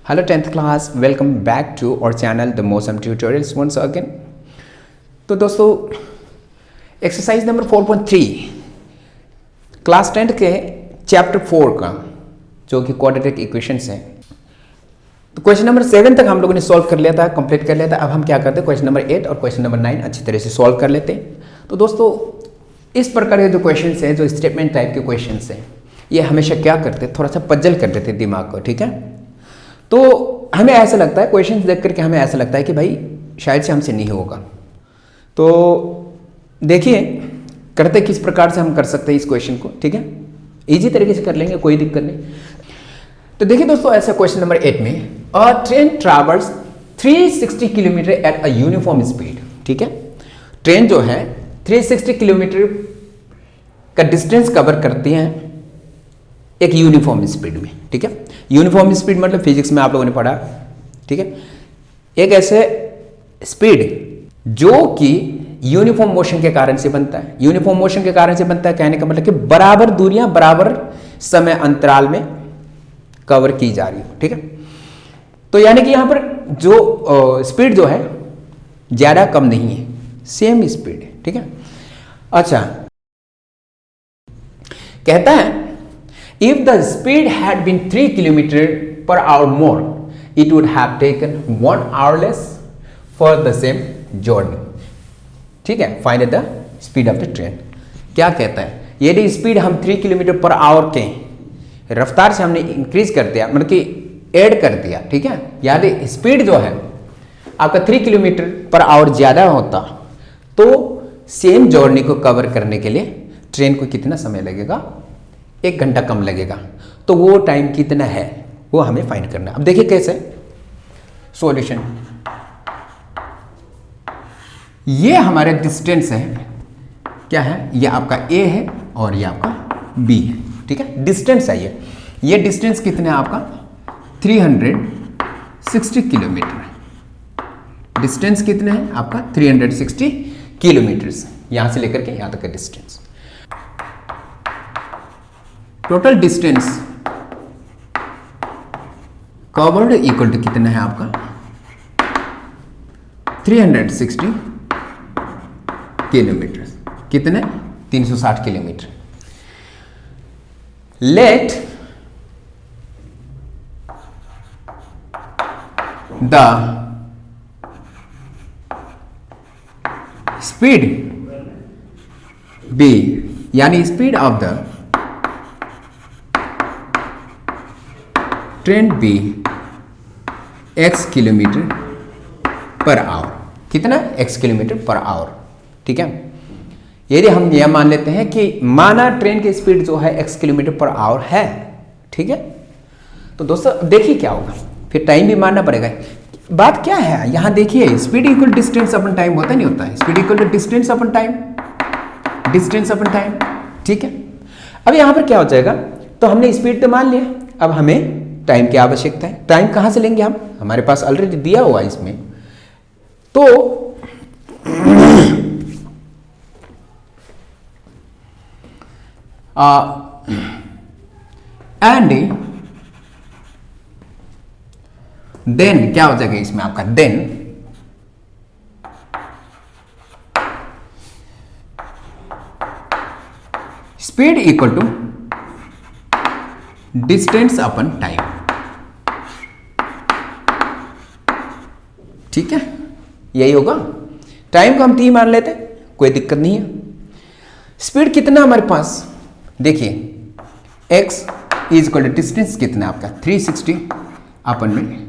Hello 10th class, welcome back to our channel The Mosam Tutorials once again। तो दोस्तों exercise number 4.3 class 10 के chapter 4 का जो कि क्वाड्रेटिक इक्वेशंस है। तो क्वेश्चन नंबर 7 तक हम लोगों ने सॉल्व कर लिया था, कंप्लीट कर लिया था। अब हम क्या करते हैं, क्वेश्चन नंबर 8 और क्वेश्चन नंबर 9 अच्छी तरह से सॉल्व कर लेते हैं। तो दोस्तों इस प्रकार के जो क्वेश्चंस हैं, जो स्टेटमेंट टाइप के क्वेश्चंस हैं, ये हमेशा क्या करते हैं, थोड़ा सा पजल कर देते हैं दिमाग को। ठीक है, तो हमें ऐसा लगता है क्वेश्चन देख करके हमें ऐसा लगता है कि भाई शायद से हमसे नहीं होगा। तो देखिए करते किस प्रकार से हम कर सकते हैं इस क्वेश्चन को। ठीक है, इजी तरीके से कर लेंगे, कोई दिक्कत नहीं। तो देखिए दोस्तों, ऐसा क्वेश्चन नंबर 8 में अ train travels 360 kilometre at a uniform speed. ठीक है, ट्रेन जो है 360 किलोमीटर का डिस्टेंस कवर करती हैं एक यूनिफॉर्म स्पीड में। ठीक है, यूनिफॉर्म स्पीड मतलब फिजिक्स में आप लोगों ने पढ़ा। ठीक है, एक ऐसे स्पीड जो कि यूनिफॉर्म मोशन के कारण से बनता है। यूनिफॉर्म मोशन के कारण से बनता है कहने का मतलब कि बराबर दूरियां बराबर समय अंतराल में कवर की जा रही हो। ठीक है, तो यानी कि यहां पर जो स्पीड जो है ज्यादा कम नहीं है, सेम स्पीड है। ठीक है, अच्छा कहता है if the speed had been 3 kilometer per hour more, it would have taken 1 hour less for the same journey। ठीक है, find the speed of the train। क्या कहता है, यदि स्पीड हम 3 किलोमीटर पर आवर के रफ्तार से हमने इंक्रीज कर दिया, मतलब कि ऐड कर दिया। ठीक है, यदि स्पीड जो है आपका 3 किलोमीटर पर आवर ज्यादा होता तो सेम जर्नी को कवर करने के लिए ट्रेन को कितना समय लगेगा, 1 घंटा कम लगेगा। तो वो टाइम कितना है वो हमें फाइंड करना है। अब देखिए कैसे सॉल्यूशन। ये हमारा डिस्टेंस है, क्या है, ये आपका ए है और ये आपका बी है। ठीक है, डिस्टेंस है ये डिस्टेंस कितना है आपका 360 किलोमीटर। डिस्टेंस कितना है आपका 360 किलोमीटर, यहां से लेकर के यहां तक का distance. Total distance covered equal to कितना है आपका 360 किलोमीटर, कितने 360 kilometre. Let the speed be, यानी speed of the train be x kilometre per hour. कितना, x किलोमीटर पर आवर। ठीक है, यदि हम यह मान लेते हैं कि माना ट्रेन की स्पीड जो है x किलोमीटर पर आवर है। ठीक है, तो दोस्तों देखिए क्या होगा, फिर टाइम भी मानना पड़ेगा। बात क्या है यहां देखिए, speed equal distance upon time होता नहीं होता है, speed equal to distance upon time, distance upon time. ठीक है, अब यहां पर क्या हो जाएगा, तो हमने स्पीड तो मान लिया, अब हमें टाइम की आवश्यकता है। टाइम कहां से लेंगे हम, हमारे पास ऑलरेडी दिया हुआ है इसमें। तो एंड देन क्या हो जाएगा इसमें आपका, then speed equal to distance upon time. ठीक है, यही होगा। टाइम को हम t मान लेते, कोई दिक्कत नहीं है। स्पीड कितना हमारे पास, देखिए x is equal to distance कितना आपका 360 अपन में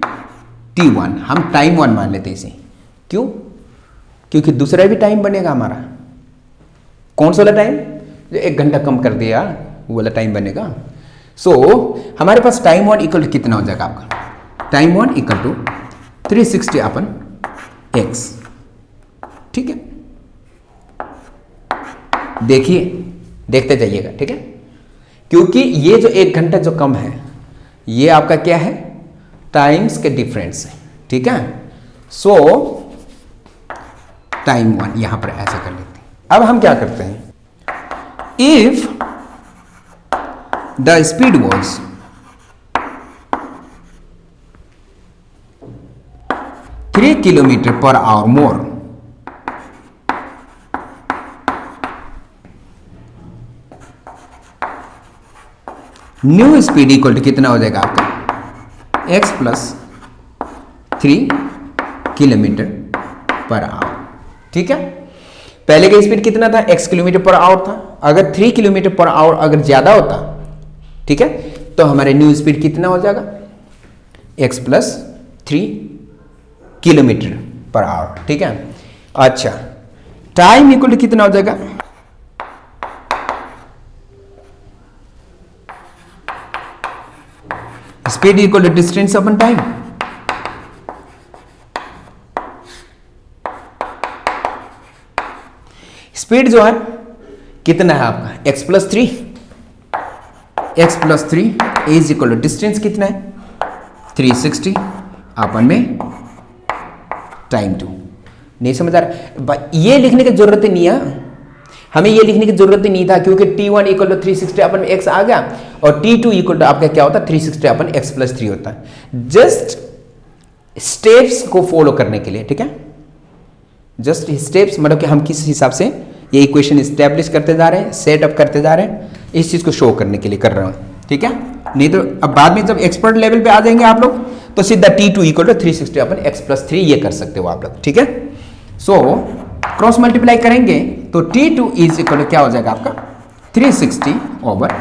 t1, हम टाइम 1 मान लेते इसे। क्यों, क्योंकि दूसरा भी टाइम बनेगा हमारा। कौन सा वाला टाइम, जो 1 घंटा कम कर दिया वो वाला टाइम बनेगा। सो हमारे पास टाइम 1 इक्वल टू कितना हो जाएगा आपका, time 1 equal to 360 upon x। ठीक है, देखिए देखते जाइएगा। ठीक है, क्योंकि ये जो 1 घंटा जो कम है ये आपका क्या है, टाइम्स के डिफरेंस है। ठीक है, सो टाइम 1 यहां पर ऐसा कर लेते हैं। अब हम क्या करते हैं, if the speed was kilometre per hour more. New speed equal to कितना हो जाएगा आपका x plus 3 kilometre per hour. ठीक है, पहले का स्पीड कितना था, x किलोमीटर पर आवर था। अगर 3 किलोमीटर पर आवर अगर ज्यादा होता, ठीक है, तो हमारे न्यू स्पीड कितना हो जाएगा x plus 3 kilometre per hour. ठीक है, अच्छा टाइम इक्वल टू कितना हो जाएगा, speed equal to distance upon time. Speed जो है कितना है आपका x plus 3, x plus 3 is equal to distance कितना है 360 अपन में टाइम 2। नहीं समझ आ रहा, ये लिखने की जरूरत नहीं है, हमें ये लिखने की जरूरत नहीं था, क्योंकि t1 इक्वल टू 360 अपन में x आ गया और t2 इक्वल टू आपका क्या होता है 360 अपन x प्लस 3 होता है। जस्ट स्टेप्स को फॉलो करने के लिए, ठीक है, जस्ट स्टेप्स मतलब कि हम किस हिसाब से ये इक्वेशन इस्टेब्लिश करते जा रहे हैं, सेटअप करते जा रहे हैं, इस चीज को शो करने के लिए कर रहा हूं। ठीक है, नहीं तो अब बाद में जब एक्सपर्ट लेवल पे आ जाएंगे आप लोग तो सीधा t2 equal to 360 upon x plus 3 ये कर सकते हो आप लोग। ठीक है, सो क्रॉस मल्टीप्लाई करेंगे तो t2 इज इक्वल टू क्या हो जाएगा आपका 360 ओवर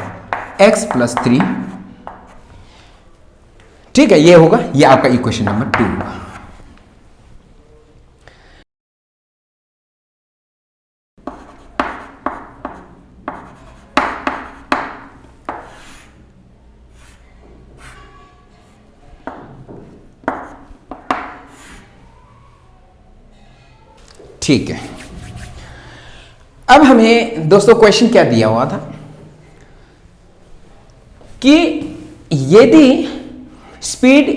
x प्लस 3। ठीक है, ये होगा, ये आपका इक्वेशन नंबर 2 होगा। ठीक है, अब हमें दोस्तों क्वेश्चन क्या दिया हुआ था कि यदि स्पीड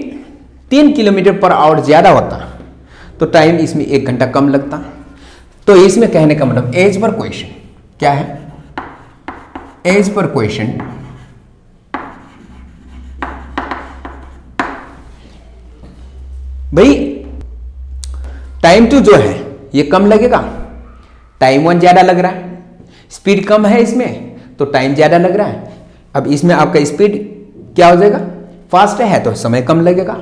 3 किलोमीटर पर आवर ज्यादा होता तो टाइम इसमें 1 घंटा कम लगता। तो इसमें कहने का मतलब एज पर क्वेश्चन क्या है, एज पर क्वेश्चन भाई टाइम 2 जो है ये कम लगेगा, टाइम 1 ज्यादा लग रहा है, स्पीड कम है इसमें तो टाइम ज्यादा लग रहा है। अब इसमें आपका स्पीड क्या हो जाएगा, फास्ट है तो समय कम लगेगा।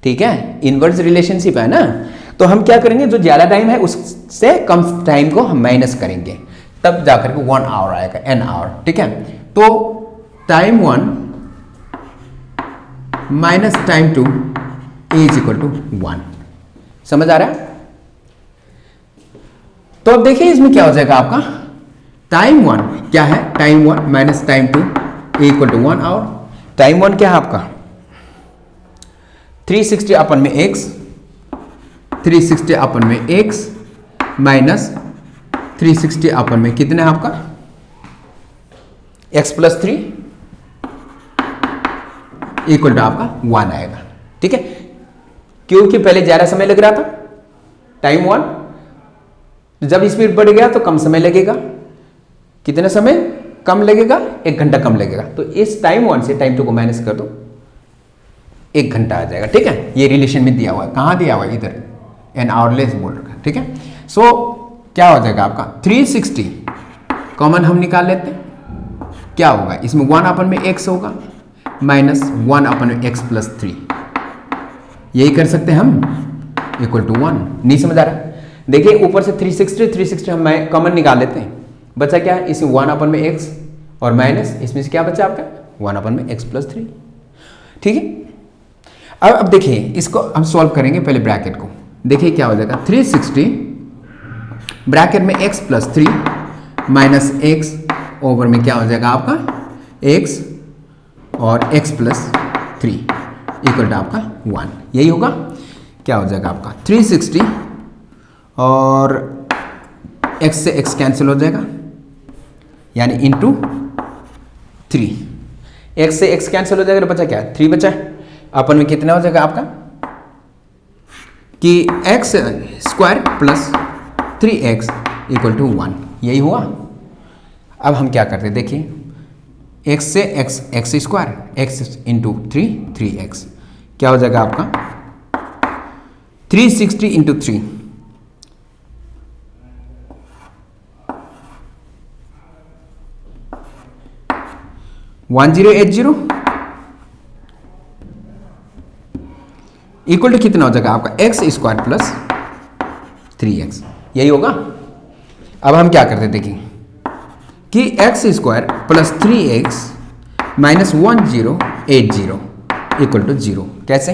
ठीक है, इनवर्स रिलेशनशिप है ना, तो हम क्या करेंगे, जो ज्यादा टाइम है उससे कम टाइम को हम माइनस करेंगे, तब जाकर के 1 आवर आएगा, n आवर। ठीक है, तो time 1 minus time 2 is equal to 1। समझ आ रहा है? तो अब देखिए इसमें क्या हो जाएगा आपका टाइम 1 क्या है, time 1 minus time 2 equal to 1 hour. Time 1 क्या है आपका 360 अपन में x, 360 अपन में x माइनस 360 अपन में कितने है आपका x प्लस 3 इक्वल टू आपका 1 आएगा। ठीक है, क्योंकि पहले ज्यादा समय लग रहा था टाइम 1, जब स्पीड बढ़ गया तो कम समय लगेगा। कितना समय कम लगेगा, 1 घंटा कम लगेगा। तो इस टाइम 1 से टाइम 2 को माइनस कर दो, 1 घंटा आ जाएगा। ठीक है, ये रिलेशन में दिया हुआ है, कहां दिया हुआ है, इधर एन आवरलेस बोल रखा है। ठीक है, सो क्या हो जाएगा आपका 360 कॉमन हम निकाल लेते हैं, क्या होगा इसमें 1 अपन में x होगा माइनस 1 अपन में x प्लस 3, यही कर सकते हैं हम, इक्वल टू 1। नहीं समझ आ रहा, देखिए ऊपर से 360 हम कॉमन निकाल लेते हैं, बचा क्या है इसमें 1 अपन में x और माइनस इसमें से क्या बचा आपका 1 अपन में x प्लस 3। ठीक है, अब देखिए इसको हम सॉल्व करेंगे, पहले ब्रैकेट को देखिए क्या हो जाएगा 360 ब्रैकेट में x plus 3 minus x over में क्या हो जाएगा आपका x और x प्लस 3 इक्वल टू आपका 1, यही होगा। क्या हो जाएगा आपका 360 और x से x कैंसिल हो जाएगा, यानी इंटू 3, x से x कैंसिल हो जाएगा तो बचा क्या 3 बचा है। अपन में कितना हो जाएगा आपका कि x square plus 3x equal to 1, यही हुआ। अब हम क्या करते हैं, देखिए x से x square x into 3 3x क्या हो जाएगा आपका 360 इंटू 3 1080 इक्वल टू कितना हो जाएगा आपका एक्स स्क्वायर प्लस 3x, यही होगा। अब हम क्या करते हैं देखिए कि x square plus 3x minus 1080 equal to 0। कैसे?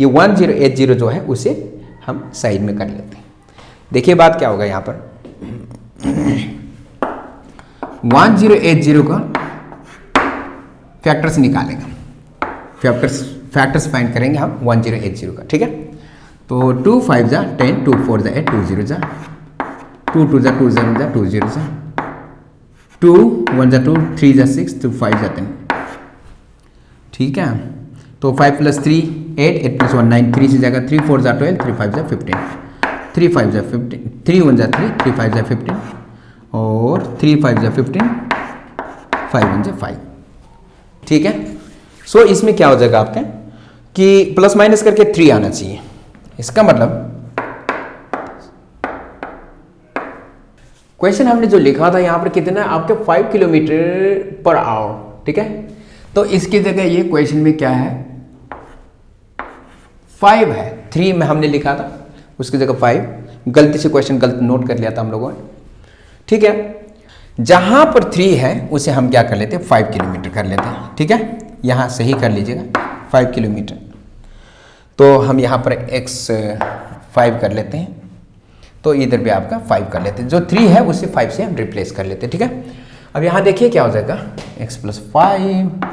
ये 1080 जो है उसे हम साइड में कर लेते हैं। देखिए बात क्या होगा यहाँ पर 1080 का फैक्टर्स निकालेंगे, फैक्टर्स फाइंड करेंगे हम 1080 का, ठीक है। तो 2 5 जा 10, 2 4 जा 8, 2 0 जा 2 2 जा 2 7 जा 2 0 जा 2 1 जा 2, 3 जा 6, 2 5 जा 10, ठीक है। तो 5 प्लस 3 8, 8 प्लस 1 9, 3 से जाएगा 3 4 जा 12, 3 5 जा 15, 3 5 जा 15, 3 1 जा 3, 3 5 जा 15 और 3 5 जा 15, 5 1 जा 5, ठीक है। सो इसमें क्या हो जाएगा आपका कि प्लस माइनस करके 3 आना चाहिए। इसका मतलब क्वेश्चन हमने जो लिखा था यहां पर कितना आपके 5 किलोमीटर पर आवर, ठीक है। तो इसकी जगह ये क्वेश्चन में क्या है 5 है, 3 में हमने लिखा था उसकी जगह 5, गलती से क्वेश्चन गलत नोट कर लिया था हम लोगों ने, ठीक है। जहां पर 3 है उसे हम क्या कर लेते हैं 5 किलोमीटर कर लेते हैं, ठीक है। यहां सही कर लीजिएगा 5 किलोमीटर। तो हम यहाँ पर x 5 कर लेते हैं, तो इधर भी आपका 5 कर लेते हैं। जो 3 है उसे 5 से हम रिप्लेस कर लेते हैं, ठीक है। अब यहाँ देखिए क्या हो जाएगा x प्लस 5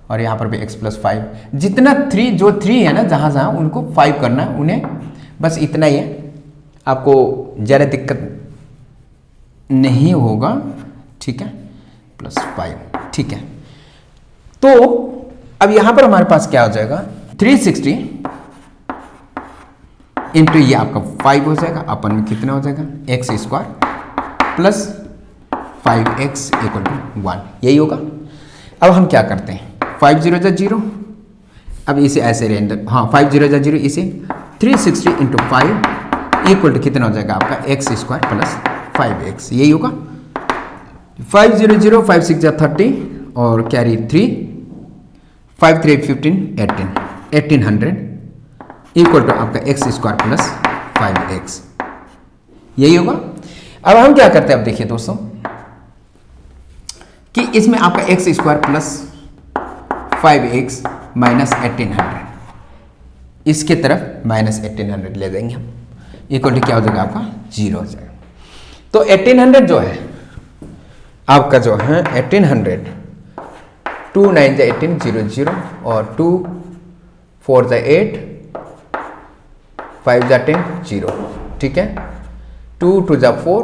और यहाँ पर भी x प्लस 5। जितना 3 जो 3 है ना जहाँ जहाँ उनको 5 करना है उन्हें, बस इतना ही है, आपको ज़्यादा दिक्कत नहीं होगा, ठीक है। प्लस 5, ठीक है। तो अब यहाँ पर हमारे पास क्या हो जाएगा 360 इंटू ये आपका 5 हो जाएगा, अपन में कितना हो जाएगा x square plus 5x equal to 1, यही होगा। अब हम क्या करते हैं 5 0 जा 0, अब इसे ऐसे रेंडम, हाँ 5 0 जा 0, इसे 360 इंटू 5 इक्वल टू कितना हो जाएगा आपका एक्स स्क्वायर प्लस 5x, यही होगा। 5 0 0, 5 6 जा 30 और कैरी 3, 5 3 15 18, 1800 इक्वल टू आपका एक्स स्क्वायर प्लस 5x, यही होगा। अब हम क्या करते हैं, अब देखिए दोस्तों कि इसमें आपका x square plus 5x minus 1800, इसके तरफ माइनस 1800 ले जाएंगे हम, इक्वल टू क्या हो जाएगा आपका 0 हो जाएगा। तो 1800 जो है आपका जो है 1800, 2 9 जा 18 0 0 और 2 4 जा 8, 5 जा 10 0, ठीक है। 2 2 जा 4,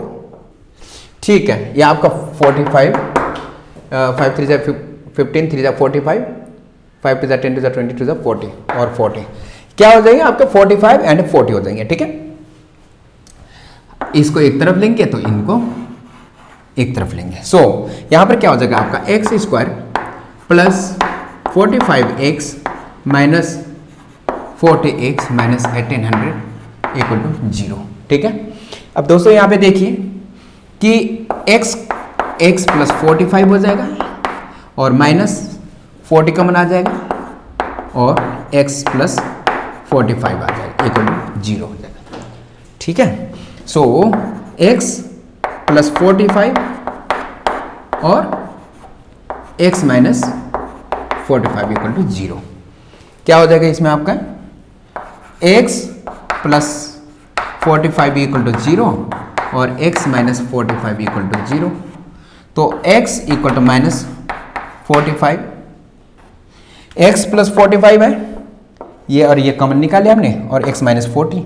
ठीक है। ये आपका 45, 5 3 जा 15, 3 जा 45, 5 2 जा 10 2 जा 20 2 जा 40 और 40 क्या हो जाएंगे आपके 45 एंड 40 हो जाएंगे, ठीक है। इसको एक तरफ लेंगे तो इनको एक तरफ लेंगे। सो यहां पर क्या हो जाएगा आपका x square plus 45x minus 40x minus 1800 equal to 0, ठीक है। अब दोस्तों यहाँ पे देखिए कि x प्लस 45 हो जाएगा और माइनस 40 कॉमन आ जाएगा और x प्लस 45 आ जाएगा इक्वल टू 0 हो जाएगा, ठीक है। सो x प्लस 45 और x माइनस 45 इक्वल टू 0 क्या हो जाएगा इसमें आपका x प्लस 45 इक्वल टू 0 और x माइनस 45 इक्वल टू 0। तो x equal to minus 45, x plus 45 है ये और ये कॉमन निकाले हमने और x माइनस 40,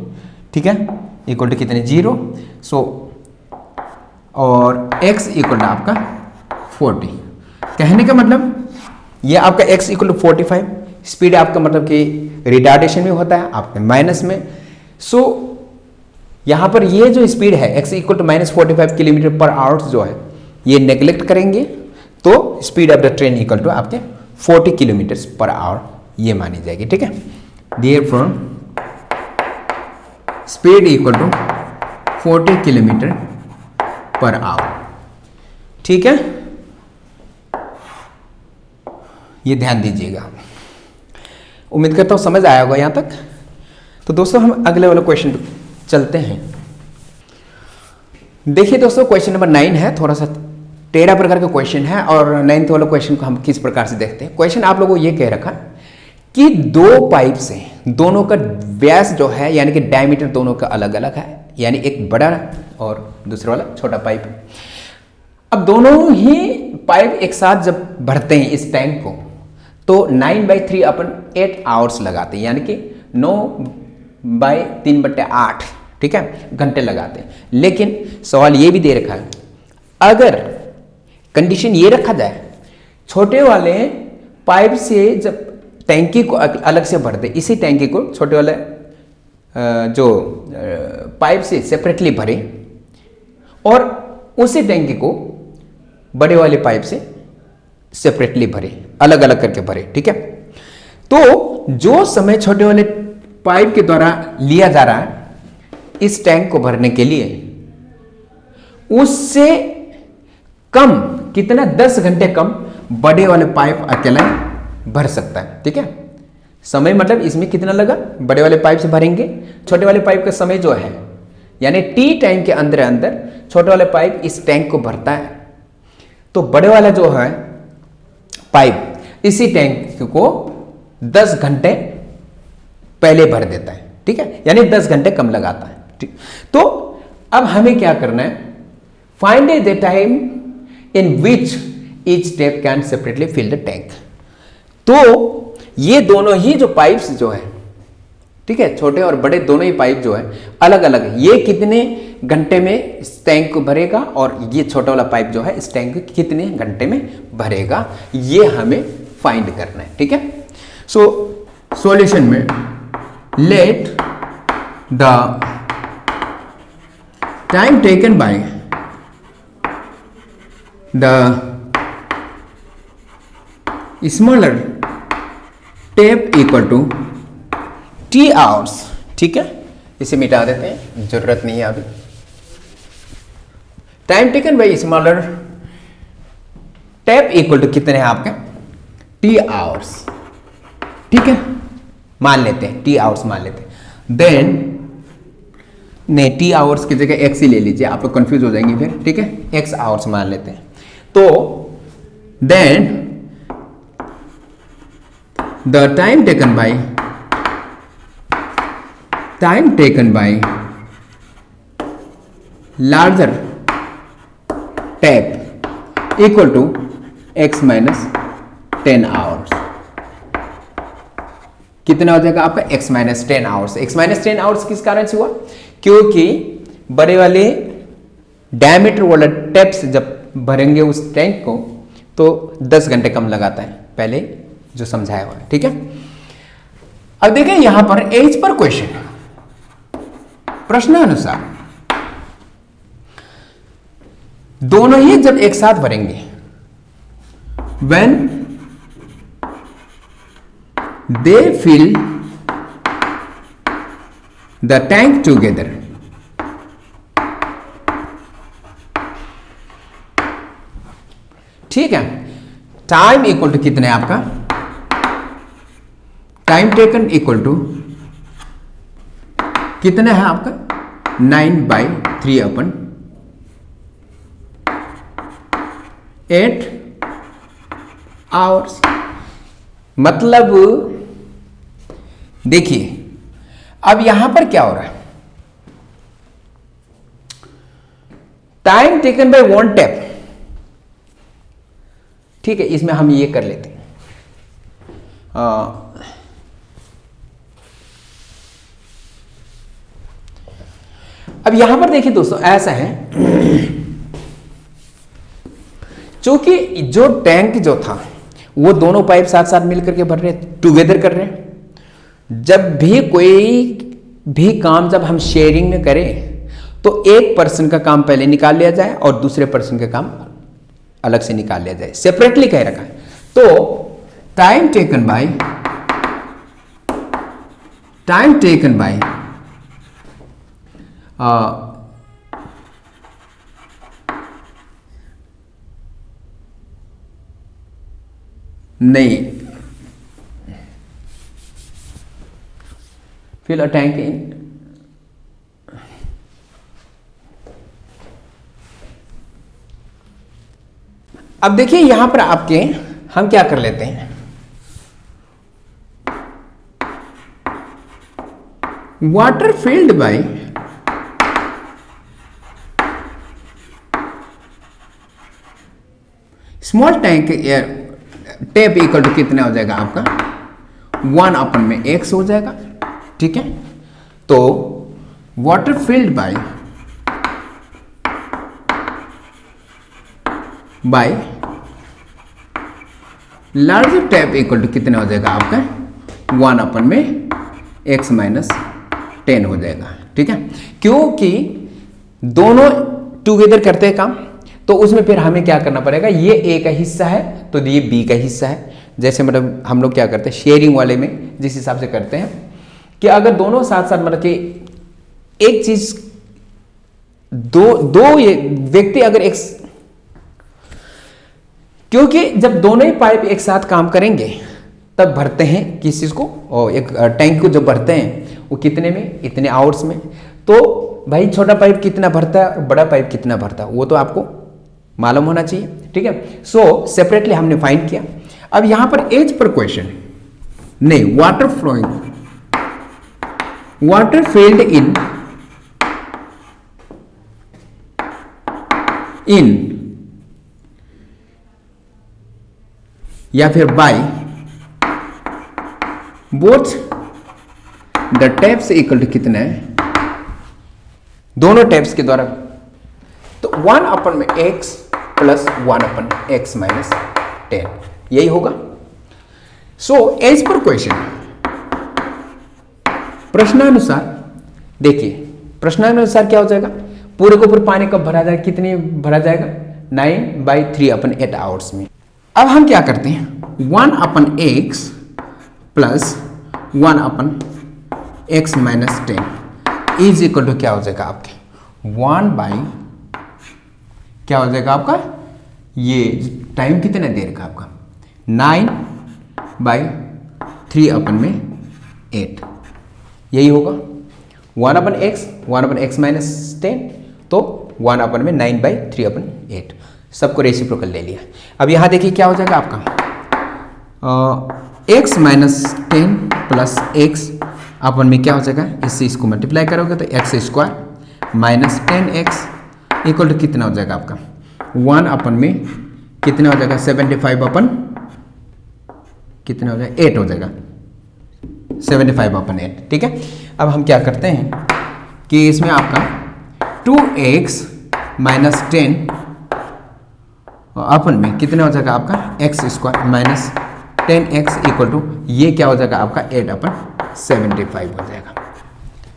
ठीक है, इक्वल टू कितने 0। सो और x इक्वल टू आपका 40, कहने का मतलब ये आपका x इक्वल टू 45, स्पीड आपका मतलब कि रिटार्डेशन में होता है आपके माइनस में। सो यहाँ पर ये जो स्पीड है x equal to minus 45 kilometre per hour जो है ये नेग्लेक्ट करेंगे तो speed of the train equal to आपके 40 किलोमीटर पर आवर ये मानी जाएगी, ठीक है। Therefore speed equal to 40 kilometre per hour. ठीक है, ये ध्यान दीजिएगा। उम्मीद करता हूं समझ आया होगा यहां तक। तो दोस्तों हम अगले वाले क्वेश्चन पे चलते हैं। देखिए दोस्तों, क्वेश्चन नंबर 9 है, थोड़ा सा टेढ़ा प्रकार का क्वेश्चन है, और 9th वाला क्वेश्चन को हम किस प्रकार से देखते हैं। क्वेश्चन आप लोगों को ये कह रखा कि दो पाइप से दोनों का व्यास जो है यानी कि डायमीटर दोनों का अलग अलग है, यानी एक बड़ा और दूसरा वाला छोटा पाइप है। अब दोनों ही पाइप एक साथ जब भरते हैं इस टैंक को, तो 9/3/8 आवर्स लगाते हैं, यानी कि 9/3/8, ठीक है, घंटे लगाते हैं। लेकिन सवाल ये भी दे रखा है, अगर कंडीशन ये रखा जाए, छोटे वाले पाइप से जब टैंकी को अलग से भर दे, इसी टैंकी को छोटे वाले जो पाइप से सेपरेटली भरे और उसी टैंकी को बड़े वाले पाइप से सेपरेटली भरे, अलग अलग करके भरे, ठीक है। तो जो समय छोटे वाले पाइप के द्वारा लिया जा रहा है इस टैंक को भरने के लिए, उससे कम कितना, 10 घंटे कम बड़े वाले पाइप अकेला भर सकता है, ठीक है। समय मतलब इसमें कितना लगा, बड़े वाले पाइप से भरेंगे, छोटे वाले पाइप का समय जो है यानी टी टाइम के अंदर अंदर छोटे वाले पाइप इस टैंक को भरता है, तो बड़े वाला जो है पाइप इसी टैंक को 10 घंटे पहले भर देता है, ठीक है, यानी 10 घंटे कम लगाता है, ठीक। तो अब हमें क्या करना है, find the time in which each tap can separately fill the tank. तो ये दोनों ही जो पाइप्स जो है, ठीक है, छोटे और बड़े दोनों ही पाइप जो है अलग अलग है, ये कितने घंटे में इस टैंक को भरेगा और ये छोटा वाला पाइप जो है इस टैंक को कितने घंटे में भरेगा, ये हमें फाइंड करना है, ठीक है। सो सॉल्यूशन में let the time taken by the smaller tap equal to T hours, ठीक है, इसे मिटा देते हैं, जरूरत नहीं है अभी। Time taken by smaller tap equal to कितने हैं आपके, टी आवर्स, ठीक है, मान लेते हैं टी आवर्स मान लेते हैं। देन नहीं, टी आवर्स की जगह एक्स ही ले लीजिए, आप लोग कंफ्यूज हो जाएंगे फिर, ठीक है, एक्स आवर्स मान लेते हैं। तो then the time taken by larger tap equal to x minus 10 hours। कितना हो जाएगा आपका x minus 10 hours। x minus 10 hours किस कारण से हुआ, क्योंकि बड़े वाले डायमीटर वाला टेप से जब भरेंगे उस टैंक को तो 10 घंटे कम लगाता है, पहले जो समझाया हुआ है, ठीक है। अब देखें यहां पर एज पर क्वेश्चन, प्रश्नानुसार दोनों ही जब एक साथ भरेंगे, when they fill the tank together, ठीक है, टाइम इक्वल टू कितने आपका, टाइम टेकन इक्वल टू कितना है आपका 9/3/8 आवर्स। मतलब देखिए अब यहां पर क्या हो रहा है, time taken by one tap, ठीक है, इसमें हम ये कर लेते हैं, अब यहां पर देखिए दोस्तों ऐसा है, चूंकि जो टैंक जो था वो दोनों पाइप साथ साथ मिलकर के भर रहे, टुगेदर कर रहे हैं। जब भी कोई भी काम जब हम शेयरिंग में करें तो एक पर्सन का काम पहले निकाल लिया जाए और दूसरे पर्सन का काम अलग से निकाल लिया जाए, सेपरेटली कह रखा है। तो टाइम टेकन बाय नहीं, फिल अ टैंक इन, अब देखिए यहां पर आपके हम क्या कर लेते हैं, water filled by small tank air tap equal to कितना हो जाएगा आपका 1/x हो जाएगा। ठीक है, तो water filled by large tap equal to कितना हो जाएगा आपका 1/x माइनस 10 हो जाएगा। ठीक है, क्योंकि दोनों टुगेदर करते हैं काम, तो उसमें फिर हमें क्या करना पड़ेगा, ये ए का हिस्सा है तो ये बी का हिस्सा है। जैसे मतलब हम लोग क्या करते हैं शेयरिंग वाले में जिस हिसाब से करते हैं कि अगर दोनों साथ साथ मतलब कि एक चीज दो व्यक्ति अगर एक, क्योंकि जब दोनों ही पाइप एक साथ काम करेंगे तब भरते हैं किस चीज को, और एक टैंक को जब भरते हैं वो कितने में, इतने आवर्स में। तो भाई छोटा पाइप कितना भरता है और बड़ा पाइप कितना भरता है वो तो आपको मालूम होना चाहिए। ठीक है, सो सेपरेटली हमने फाइंड किया। अब यहां पर एज पर क्वेश्चन नहीं, water flowing, water filled in या फिर by both the taps equal to कितना है, दोनों टैप्स के द्वारा, तो 1/x प्लस 1/x माइनस 10 यही होगा। सो एज पर क्वेश्चन, प्रश्नानुसार देखिए, प्रश्नानुसार क्या हो जाएगा, पूरे को पूरे पानी कब भरा जाएगा, कितनी भरा जाएगा 9/3/8 आवर्स में। अब हम क्या करते हैं 1/x plus 1/x minus 10 is equal to क्या हो जाएगा आपके 1 क्या हो जाएगा आपका, ये टाइम कितना देर का आपका 9/3/8 यही होगा 1/x माइनस 10, तो 1/9/3/8 सबको रेसिप्रोकल ले लिया। अब यहां देखिए क्या हो जाएगा आपका x माइनस 10 प्लस x अपन में क्या हो जाएगा, इससे इसको मल्टीप्लाई करोगे तो x square minus 10x equal to कितना हो जाएगा आपका 1 में कितना हो जाएगा 75 कितना हो जाएगा 8 हो जाएगा 75/8। ठीक है, अब हम क्या करते हैं कि इसमें आपका 2x माइनस 10 अपन में कितना हो जाएगा आपका x square minus 10x equal to ये क्या हो जाएगा आपका 8/75 हो जाएगा,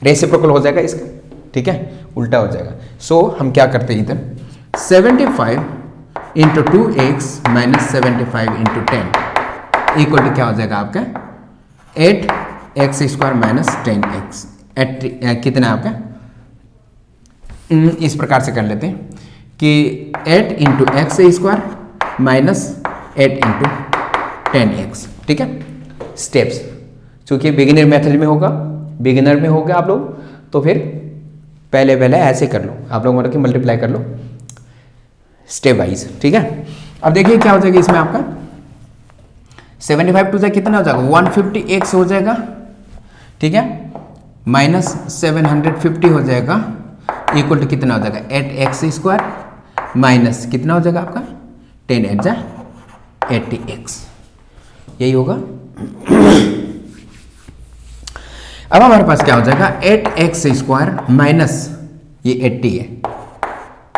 रेसिप्रोकल हो जाएगा इसका। ठीक है, उल्टा हो जाएगा। सो हम क्या करते हैं इधर 75 into 2x minus 75 into 10 equal to क्या हो जाएगा आपका 8x स्क्वायर माइनस 10x कितना आपका, इस प्रकार से कर लेते हैं कि 8 into x square minus 8 into 10x। ठीक है, स्टेप्स चूंकि बिगिनर मेथड में होगा, बिगिनर में होगा आप लोग, तो फिर पहले ऐसे कर लो आप लोग, मतलब कि मल्टीप्लाई कर लो स्टेप वाइज। ठीक है, अब देखिए क्या हो जाएगा इसमें आपका 75 टू से कितना हो जाएगा 150x हो जाएगा। ठीक है, माइनस 750 हो जाएगा इक्वल टू कितना हो जाएगा 8x स्क्वायर माइनस कितना हो जाएगा आपका 10 8 80x यही होगा। अब हमारे पास क्या हो जाएगा 8x स्क्वायर माइनस ये 80 है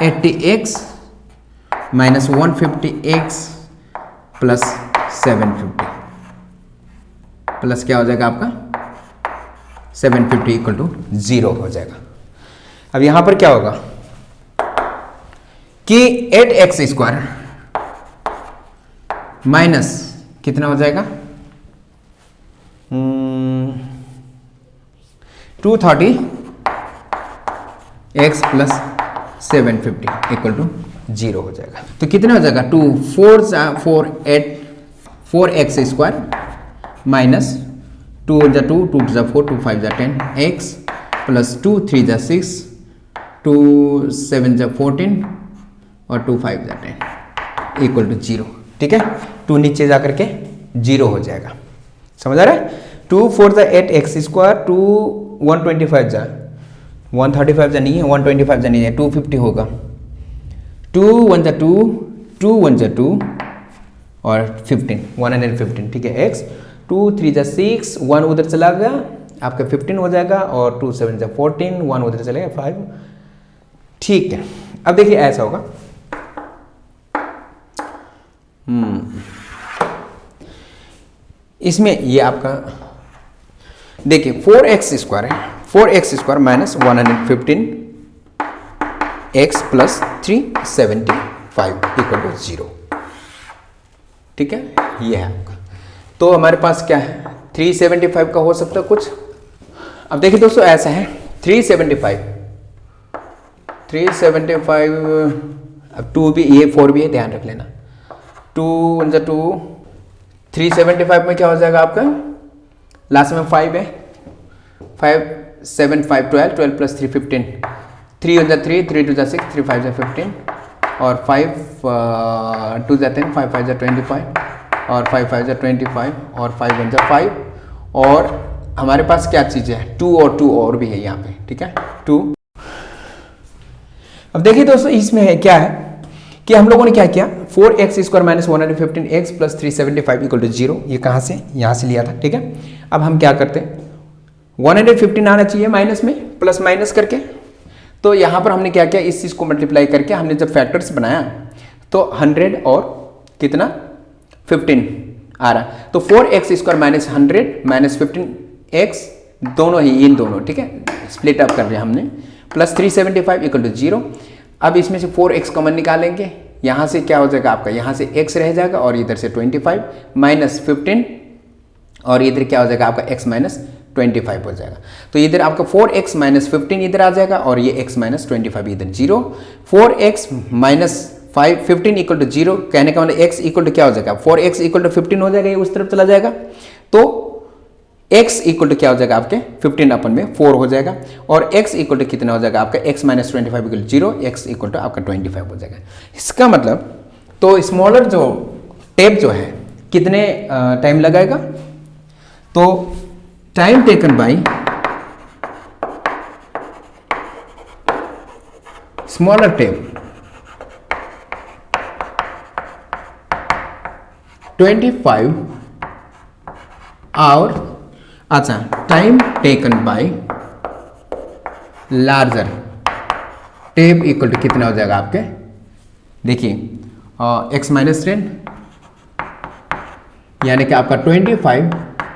80x minus 150x plus 750 plus क्या हो जाएगा आपका 750 इक्वल टू 0 हो जाएगा। अब यहां पर क्या होगा कि 8x स्क्वायर माइनस कितना हो जाएगा 230 एक्स प्लस 750 इक्वल टू 0 हो जाएगा। तो कितना हो जाएगा, 2 4 4 8 4x square minus 2 × 2 2 × 4 2 5 × 10 x plus 2 3 × 6 2 7 × 14 और 2 5 × 10 इक्वल टू 0। ठीक है, 2 नीचे जा करके 0 हो जाएगा। समझ आ रहा है? 2 4 × 8 x स्क्वायर 2 125 जा 135 जा नहीं है, 125 जा नहीं है, 250 होगा। 2 1 × 2 2 1 × 2 और 15 115। ठीक है, x 2 3 × 6 1 उधर चला गया आपका 15 हो जाएगा और 2 7 × 14 1 उधर चलेगा 5। ठीक है, अब देखिए ऐसा होगा, इसमें ये आपका देखिए 4x स्क्वायर है, 4x square minus 115 x plus 375 equal to 0। ठीक है, ये है आपका। तो हमारे पास क्या है, 375 का हो सकता है कुछ। अब देखिए दोस्तों ऐसा है 375 अब 2 भी ये 4 भी है, ध्यान रख लेना। 2 × 2 375 में क्या हो जाएगा आपका, लास्ट में 5 है, 5 7 5 12 12 प्लस 3 15 3 × 3 3 2 6 3 5 15 और 5 2 10 5 5 25 और 5 5 25 और 5 1 5 और हमारे पास क्या चीज़ है, 2 और भी है यहाँ पे। ठीक है, 2। अब देखिए दोस्तों इसमें है क्या है कि हम लोगों ने क्या किया, 4x square minus 115x plus 375 equal to 0। ये कहाँ से, यहाँ से लिया था। ठीक है, अब हम क्या करते हैं, 115 आना चाहिए माइनस में, प्लस माइनस करके। तो यहाँ पर हमने क्या किया, इस चीज़ को मल्टीप्लाई करके हमने जब फैक्टर्स बनाया तो 100 और कितना 15 आ रहा। तो 4x square minus 100 minus 15x दोनों ही, इन दोनों। ठीक है, स्प्लिट अप कर रहे हैं हमने, प्लस 375 इक्वल टू 0। अब इसमें से 4x कॉमन निकालेंगे, यहाँ से क्या हो जाएगा आपका, यहाँ से x रह जाएगा और इधर से 25 माइनस 15 और इधर क्या हो जाएगा आपका x माइनस 25 हो जाएगा। तो इधर आपका 4x माइनस 15 इधर आ जाएगा और ये x माइनस 25 इधर 0। 4x माइनस 15 इक्वल टू 0, कहने का मतलब x इक्वल टू क्या हो जाएगा, 4x इक्वल टू 15 हो जाएगा, ये उस तरफ चला जाएगा। तो x इक्वल टू क्या हो जाएगा आपके 15 अपन में 4 हो जाएगा और x इक्वल टू कितना हो जाएगा आपका, x minus 25 equal 0, x equal to आपका 25 हो जाएगा। इसका मतलब तो स्मॉलर जो टेप जो है कितने टाइम लगाएगा, तो time taken by smaller tap 25 और अच्छा time taken by larger tap equal to कितना हो जाएगा आपके, देखिए x माइनस 10 यानी कि आपका 25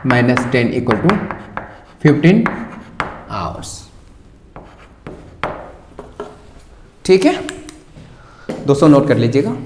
माइनस 10 इक्वल टू 15 आवर्स। ठीक है दोस्तों, नोट कर लीजिएगा।